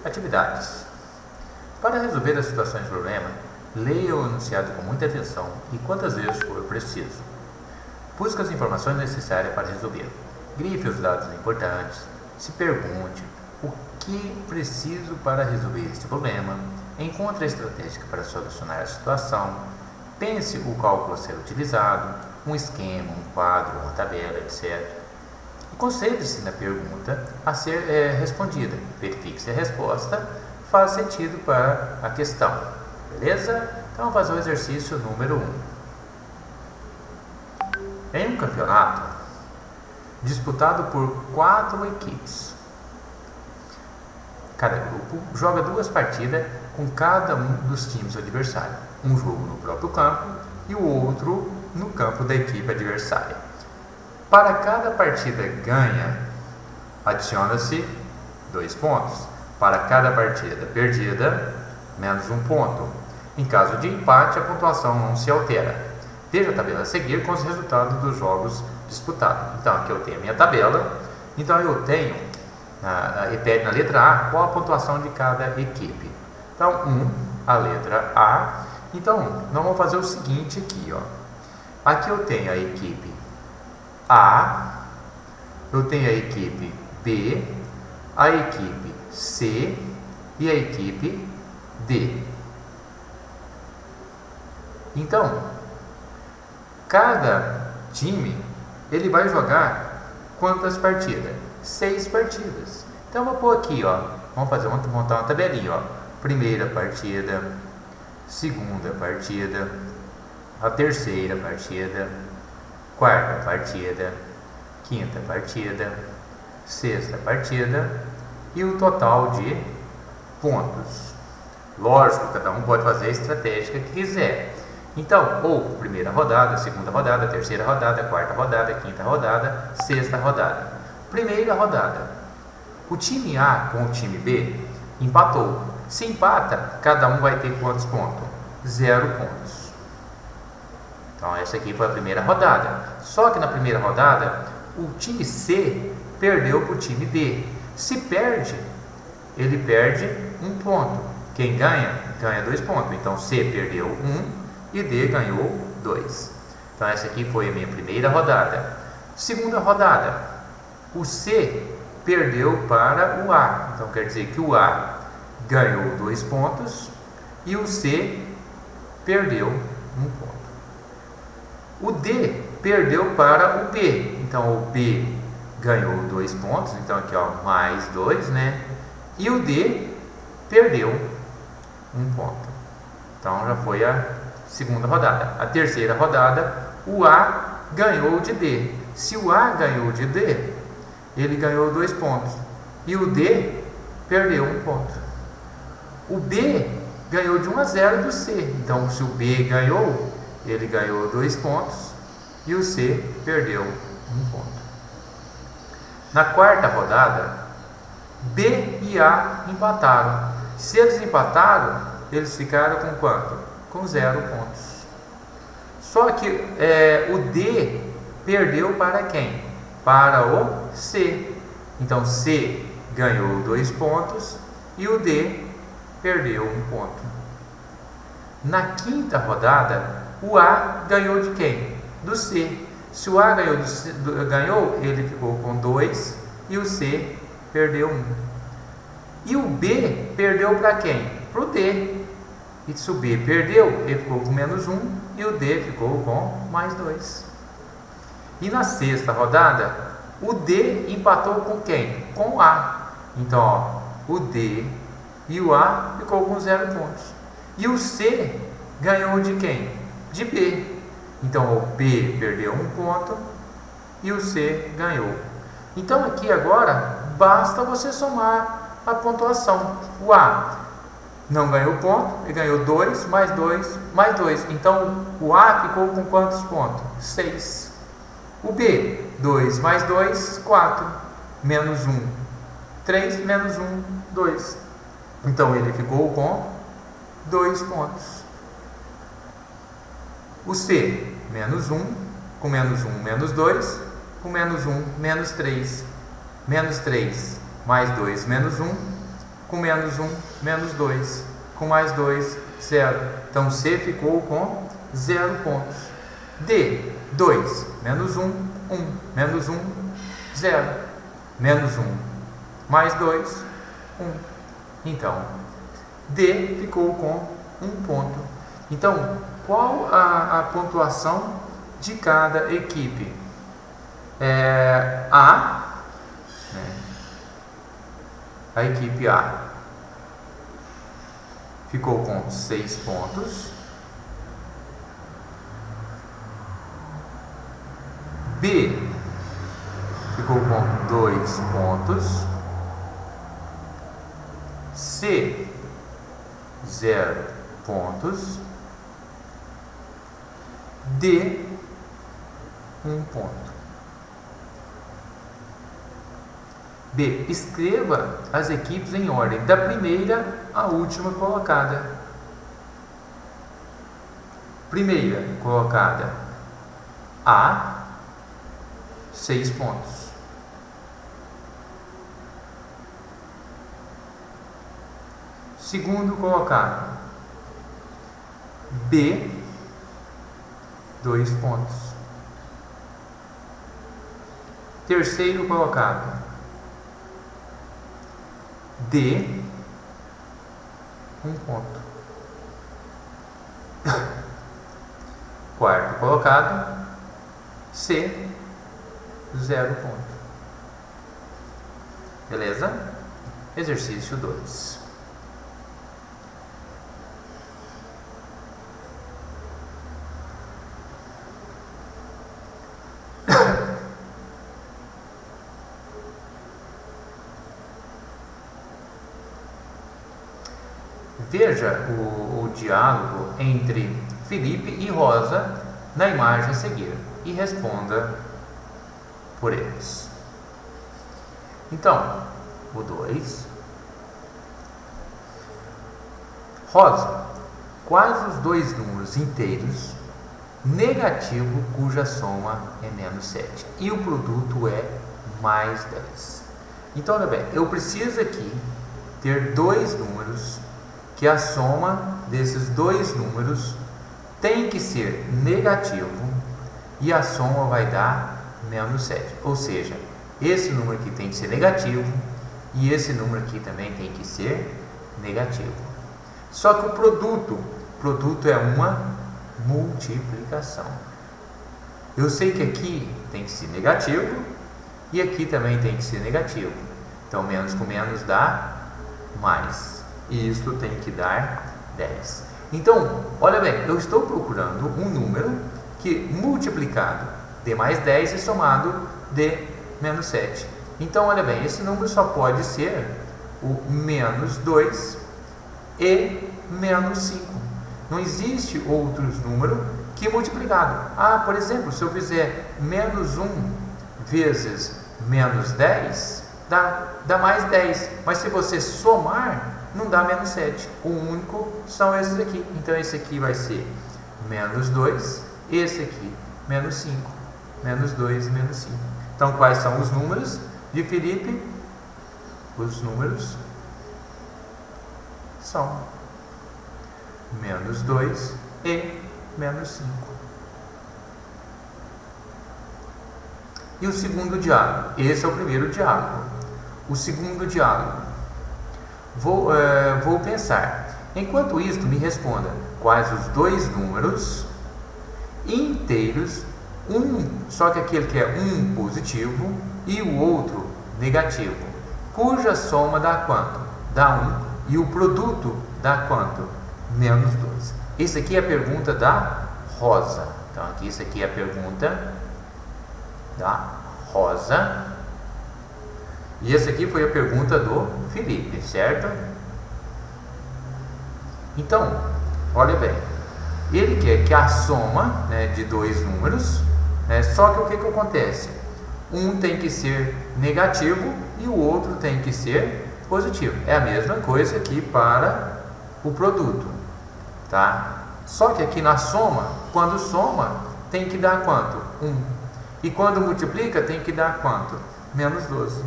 Atividades. Para resolver as situações de problema, leia o enunciado com muita atenção e quantas vezes for preciso. Busque as informações necessárias para resolver. Grife os dados importantes. Se pergunte o que preciso para resolver este problema. Encontre a estratégia para solucionar a situação. Pense o cálculo a ser utilizado, um esquema, um quadro, uma tabela, etc. E concentre-se na pergunta a ser respondida. Verifique se a resposta faz sentido para a questão. Beleza? Então, vamos fazer o exercício número 1. Em um campeonato disputado por 4 equipes, cada grupo joga 2 partidas com cada um dos times adversários. Um jogo no próprio campo e o outro no campo da equipe adversária. Para cada partida ganha, adiciona-se 2 pontos. Para cada partida perdida, menos 1 ponto. Em caso de empate, a pontuação não se altera. Veja a tabela a seguir com os resultados dos jogos disputados. Então, aqui eu tenho a minha tabela. Então, eu tenho, repete na letra A, qual a pontuação de cada equipe. Então, 1, a letra A. Então, nós vamos fazer o seguinte aqui, ó. Aqui eu tenho a equipe A, eu tenho a equipe B, a equipe C e a equipe D. Então, cada time ele vai jogar quantas partidas? 6 partidas. Então, eu vou pôr aqui, ó. Vamos montar uma tabelinha, ó. Primeira partida, segunda partida, a terceira partida, quarta partida, quinta partida, sexta partida e o total de pontos. Lógico, cada um pode fazer a estratégia que quiser. Então, ou primeira rodada, segunda rodada, terceira rodada, quarta rodada, quinta rodada, sexta rodada. Primeira rodada. O time A com o time B empatou. Se empata, cada um vai ter quantos pontos? 0 pontos. Então, essa aqui foi a primeira rodada. Só que na primeira rodada, o time C perdeu para o time B. Se perde, ele perde 1 ponto. Quem ganha, ganha 2 pontos. Então, C perdeu 1 e D ganhou 2. Então, essa aqui foi a minha primeira rodada. Segunda rodada, o C perdeu para o A. Então, quer dizer que o A ganhou 2 pontos e o C perdeu 1 ponto. O D perdeu para o B. Então, o B ganhou 2 pontos. Então, aqui, ó, mais 2, né? E o D perdeu 1 ponto. Então, já foi a segunda rodada. A terceira rodada, o A ganhou de D. Se o A ganhou de D, ele ganhou 2 pontos. E o D perdeu 1 ponto. O B ganhou de 1 a 0 do C. Então, se o B ganhou, ele ganhou 2 pontos. E o C perdeu 1 ponto. Na quarta rodada, B e A empataram. Se eles empataram, eles ficaram com quanto? Com 0 pontos. Só que o D perdeu para quem? Para o C. Então, C ganhou 2 pontos e o D perdeu 1 ponto. Na quinta rodada, o A ganhou de quem? Do C. Se o A ganhou, ele ficou com 2 e o C perdeu 1. E o B perdeu para quem? Para o D. E se o B perdeu, ele ficou com menos 1 e o D ficou com mais 2. E na sexta rodada, o D empatou com quem? Com o A. Então, ó, o D e o A ficou com 0 pontos. E o C ganhou de quem? De B. Então, o B perdeu 1 ponto e o C ganhou. Então, aqui agora, basta você somar a pontuação. O A não ganhou ponto, ele ganhou 2, mais 2, mais 2. Então, o A ficou com quantos pontos? 6. O B, 2 mais 2, 4. Menos 1, 3, menos 1, 2. Então, ele ficou com 2 pontos. O C, menos 1, com menos 1, menos 2, com menos 1, menos 3. Menos 3, mais 2, menos 1, com menos 1, menos 2, com mais 2, 0. Então, C ficou com 0 pontos. D, 2, menos 1, 1, menos 1, 0, menos 1, mais 2, 1. Então, D ficou com 1 ponto. Então, qual a pontuação de cada equipe? A equipe A ficou com 6 pontos. B ficou com 2 pontos. C, 0 pontos. D, 1 ponto. B, escreva as equipes em ordem, da primeira à última colocada. Primeira colocada, A, 6 pontos. Segundo colocado, B, 2 pontos. Terceiro colocado, D, 1 ponto. Quarto colocado, C, 0 ponto. Beleza? Exercício 2. Veja o diálogo entre Felipe e Rosa na imagem a seguir e responda por eles. Então, o 2. Rosa, quais os dois números inteiros negativo cuja soma é menos 7 e o produto é mais 10? Então, olha bem, eu preciso aqui ter dois números que a soma desses dois números tem que ser negativo e a soma vai dar menos 7. Ou seja, esse número aqui tem que ser negativo e esse número aqui também tem que ser negativo. Só que o produto é uma multiplicação. Eu sei que aqui tem que ser negativo e aqui também tem que ser negativo. Então, menos com menos dá mais. E isto tem que dar 10. Então, olha bem, eu estou procurando um número que multiplicado dê mais 10 e somado dê menos 7. Então, olha bem, esse número só pode ser o menos 2 e menos 5. Não existe outros números que multiplicado. Por exemplo, se eu fizer menos 1 vezes menos 10, dá mais 10. Mas se você somar, não dá menos 7. O único são esses aqui. Então, esse aqui vai ser menos 2, esse aqui menos 5, menos 2 e menos 5. Então, quais são os números de Felipe? Os números são menos 2 e menos 5. E o segundo diálogo? Esse é o primeiro diálogo. O segundo diálogo. Vou pensar. Enquanto isto, me responda quais os dois números inteiros, só que aquele que é um positivo e o outro negativo, cuja soma dá quanto? Dá 1. E o produto dá quanto? Menos 2. Essa aqui é a pergunta da Rosa. Então, aqui, isso aqui é a pergunta da Rosa. E essa aqui foi a pergunta do Felipe, certo? Então, olha bem. Ele quer que a soma, de dois números, só que o que acontece? Um tem que ser negativo e o outro tem que ser positivo. É a mesma coisa aqui para o produto, tá? Só que aqui na soma, quando soma, tem que dar quanto? 1. E quando multiplica, tem que dar quanto? Menos 12.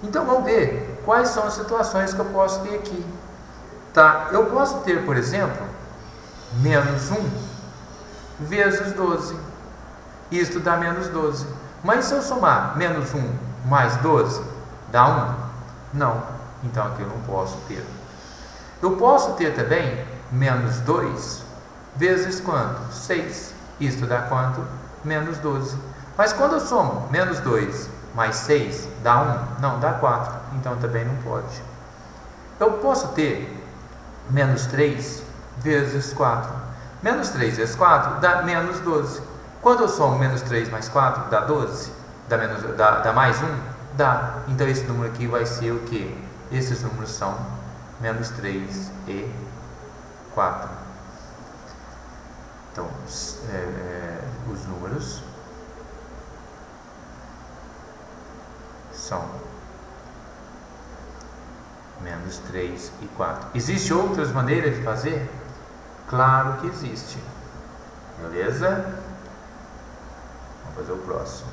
Então, vamos ver quais são as situações que eu posso ter aqui. Tá? Eu posso ter, por exemplo, menos 1 vezes 12. Isto dá menos 12. Mas se eu somar menos 1 mais 12, dá 1? Não. Então aqui eu não posso ter. Eu posso ter também menos 2 vezes quanto? 6. Isto dá quanto? Menos 12. Mas quando eu somo menos 2 mais 6, dá 1? Não, dá 4. Então também não pode. Eu posso ter menos 3 vezes 4. Menos 3 vezes 4 dá menos 12. Quando eu somo menos 3 mais 4, dá 12? Dá mais 1? Dá. Então esse número aqui vai ser o quê? Esses números são menos 3 e 4. Então, os números são menos 3 e 4. Existem outras maneiras de fazer? Claro que existe. Beleza? Vamos fazer o próximo.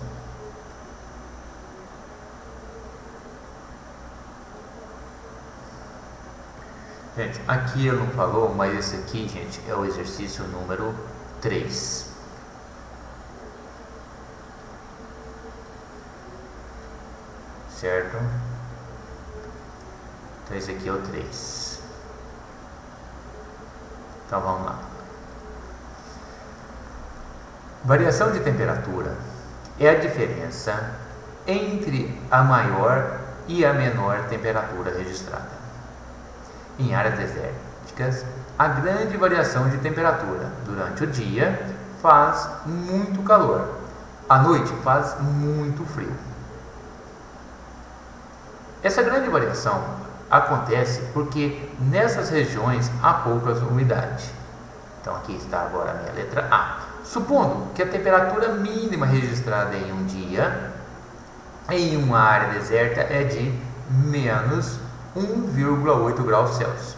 Gente, aqui ele não falou, mas esse aqui, gente, é o exercício número 3. Certo? Então esse aqui é o 3. Então vamos lá. Variação de temperatura é a diferença entre a maior e a menor temperatura registrada. Em áreas desérticas, a grande variação de temperatura durante o dia faz muito calor, à noite faz muito frio. Essa grande variação acontece porque nessas regiões há pouca umidade. Então aqui está agora a minha letra A. Supondo que a temperatura mínima registrada em um dia em uma área deserta é de menos 1,8 graus Celsius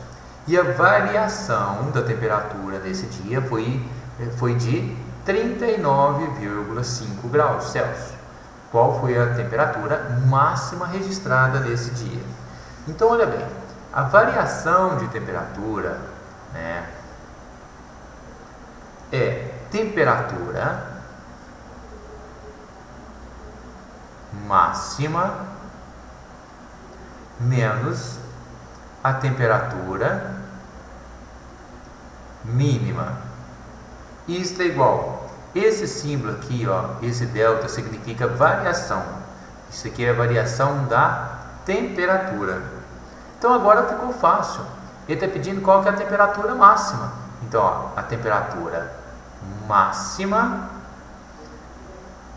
e a variação da temperatura desse dia foi de 39,5 graus Celsius. Qual foi a temperatura máxima registrada nesse dia? Então, olha bem, a variação de temperatura, né, é temperatura máxima menos a temperatura mínima. Isto é igual. Esse símbolo aqui, ó, esse delta significa variação. Isso aqui é a variação da temperatura. Então agora ficou fácil. Ele está pedindo qual que é a temperatura máxima. Então, ó, a temperatura máxima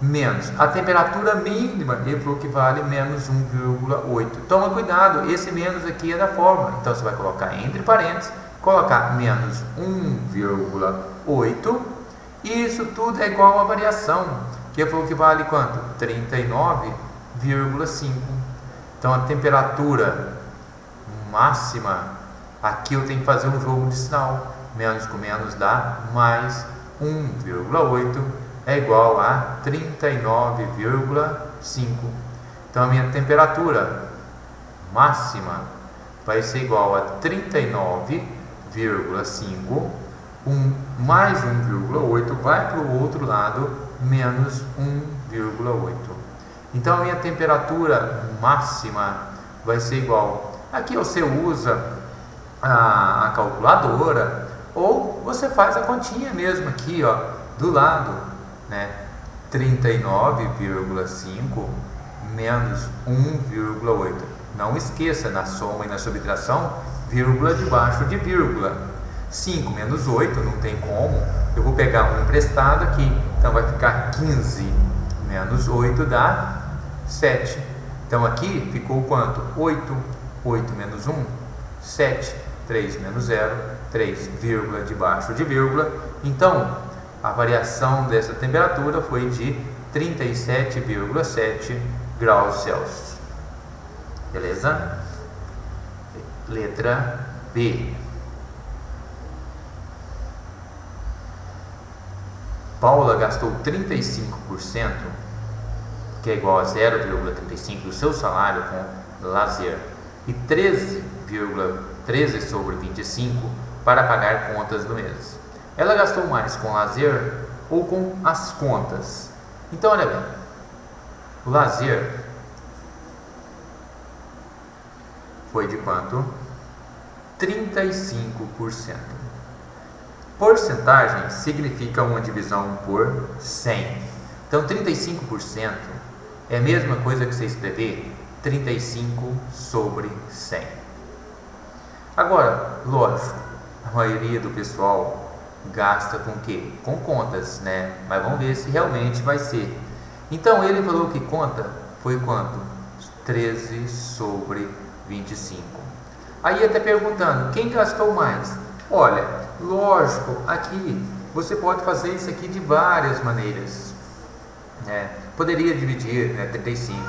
menos a temperatura mínima, ele falou que vale menos 1,8. Toma cuidado, esse menos aqui é da fórmula. Então você vai colocar entre parênteses, colocar menos 1,8. E isso tudo é igual a variação, que ele falou que vale quanto? 39,5. Então a temperatura máxima, aqui eu tenho que fazer um jogo de sinal. Menos com menos dá mais 1,8 é igual a 39,5. Então a minha temperatura máxima vai ser igual a 39,5. Mais 1,8 vai para o outro lado, menos 1,8. Então a minha temperatura máxima vai ser igual. Aqui você usa a calculadora ou você faz a continha mesmo aqui, ó, do lado, né? 39,5 menos 1,8. Não esqueça, na soma e na subtração, vírgula debaixo de vírgula. 5 menos 8, não tem como. Eu vou pegar um emprestado aqui. Então vai ficar 15 menos 8 dá 7. Então aqui ficou quanto? 8. 8 menos 1, 7. 3 menos 0, 3, vírgula debaixo de vírgula. Então a variação dessa temperatura foi de 37,7 graus Celsius. Beleza? Letra B. Paula gastou 35%, que é igual a 0,35 do seu salário com lazer. e 13 sobre 25 para pagar contas do mês. Ela gastou mais com lazer ou com as contas? Então, olha bem, o lazer foi de quanto? 35%. Porcentagem significa uma divisão por 100. Então, 35% é a mesma coisa que você escrever 35 sobre 100. Agora, lógico, a maioria do pessoal gasta com o quê? Com contas, né? Mas vamos ver se realmente vai ser. Então, ele falou que conta foi quanto? 13 sobre 25. Aí até perguntando, quem gastou mais? Olha, lógico, aqui você pode fazer isso aqui de várias maneiras, né? Poderia dividir, né, 35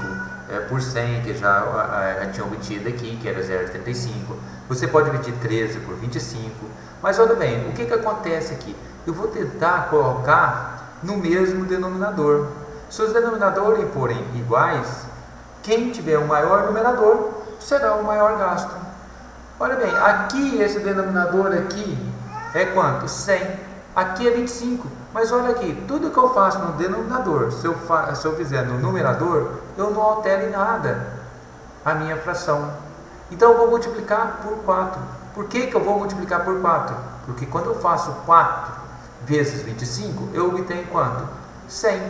por 100, que já tinha obtido aqui, que era 0,35. Você pode dividir 13 por 25. Mas olha bem, o que acontece aqui? Eu vou tentar colocar no mesmo denominador. Se os denominadores forem iguais, quem tiver o maior numerador será o maior gasto. Olha bem, aqui esse denominador aqui é quanto? 100. Aqui é 25. Mas olha aqui, tudo que eu faço no denominador, se eu fizer no numerador, eu não altero em nada a minha fração. Então eu vou multiplicar por 4. Por que eu vou multiplicar por 4? Porque quando eu faço 4 vezes 25, eu obtenho quanto? 100,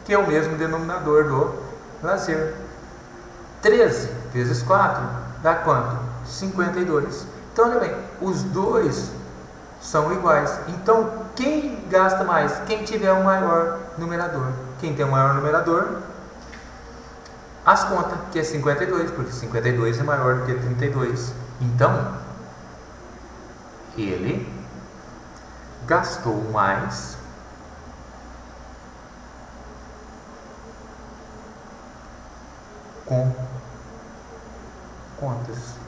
que é o mesmo denominador do lazer. 13 vezes 4 dá quanto? 52. Então, olha bem, os dois são iguais. Então, quem gasta mais? Quem tiver o maior numerador. Quem tem o maior numerador, as contas, que é 52, porque 52 é maior do que 32. Então, ele gastou mais com contas.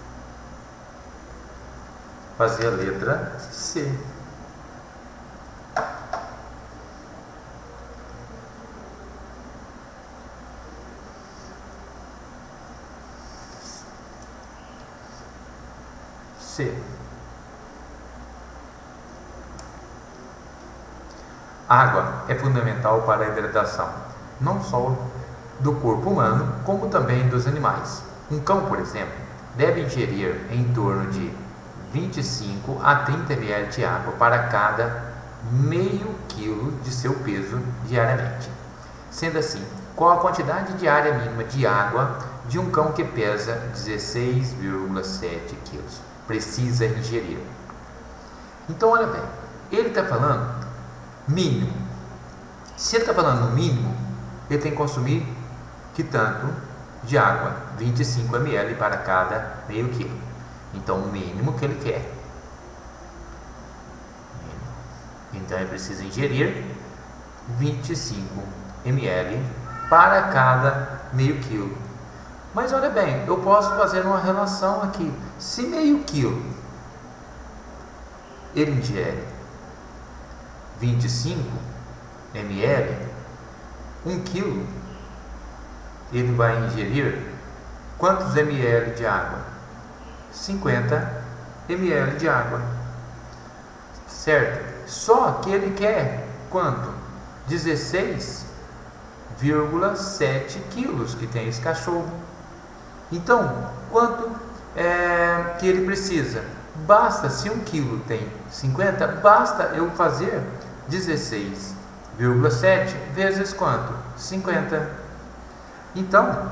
Fazer a letra C. C. Água é fundamental para a hidratação, não só do corpo humano, como também dos animais. Um cão, por exemplo, deve ingerir em torno de 25 a 30 ml de água para cada meio quilo de seu peso diariamente. Sendo assim, qual a quantidade diária mínima de água de um cão que pesa 16,7 quilos precisa ingerir? Então, olha bem, ele está falando mínimo. Se ele está falando no mínimo, ele tem que consumir que tanto de água? 25 ml para cada meio quilo. Então, o mínimo que ele quer. Então, ele precisa ingerir 25 ml para cada meio quilo. Mas olha bem, eu posso fazer uma relação aqui. Se meio quilo ele ingere 25 ml, 1 quilo ele vai ingerir quantos ml de água? 50 ml de água, certo? Só que ele quer quanto? 16,7 quilos que tem esse cachorro. Então, quanto que ele precisa? Basta, se 1 quilo tem 50, basta eu fazer 16,7 vezes quanto? 50. Então,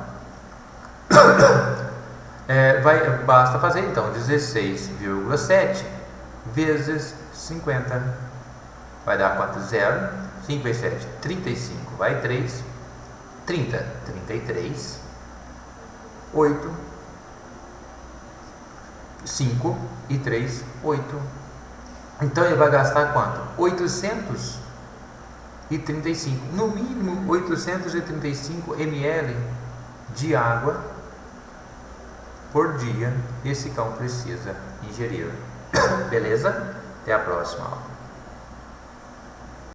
basta fazer então 16,7 vezes 50. Vai dar quanto? 0. 5 vezes 7, 35. Vai 3. 30. 33. 8. 5 e 3, 8. Então ele vai gastar quanto? 835. No mínimo 835 ml de água por dia esse cão precisa ingerir. Beleza? Até a próxima aula.